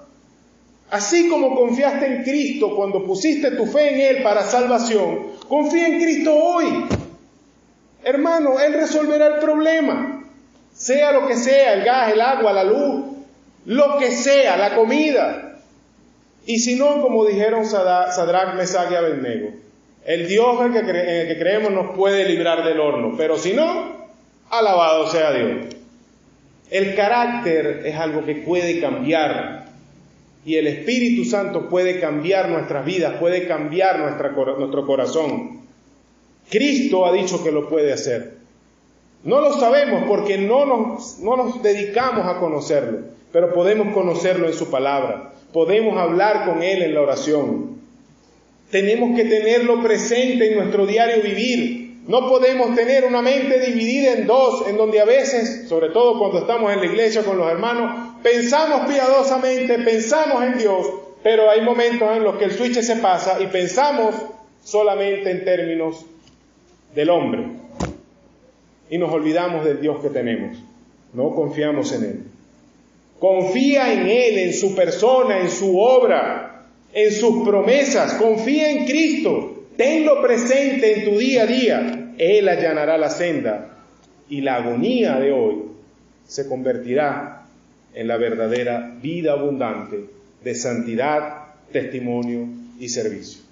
Así como confiaste en Cristo cuando pusiste tu fe en Él para salvación, confía en Cristo hoy. Hermano, Él resolverá el problema. Sea lo que sea, el gas, el agua, la luz, lo que sea, la comida. Y si no, como dijeron Sadrach, Mesach y Abednego, el Dios en el que creemos nos puede librar del horno, pero si no, alabado sea Dios. El carácter es algo que puede cambiar, y el Espíritu Santo puede cambiar nuestras vidas, puede cambiar nuestro corazón. Cristo ha dicho que lo puede hacer. No lo sabemos porque no nos dedicamos a conocerlo, pero podemos conocerlo en su palabra. Podemos hablar con Él en la oración. Tenemos que tenerlo presente en nuestro diario vivir. No podemos tener una mente dividida en dos, en donde a veces, sobre todo cuando estamos en la iglesia con los hermanos, pensamos piadosamente, pensamos en Dios, pero hay momentos en los que el switch se pasa y pensamos solamente en términos del hombre. Y nos olvidamos del Dios que tenemos. No confiamos en Él. Confía en Él, en su persona, en su obra, en sus promesas. Confía en Cristo. Tenlo presente en tu día a día. Él allanará la senda y la agonía de hoy se convertirá en la verdadera vida abundante de santidad, testimonio y servicio.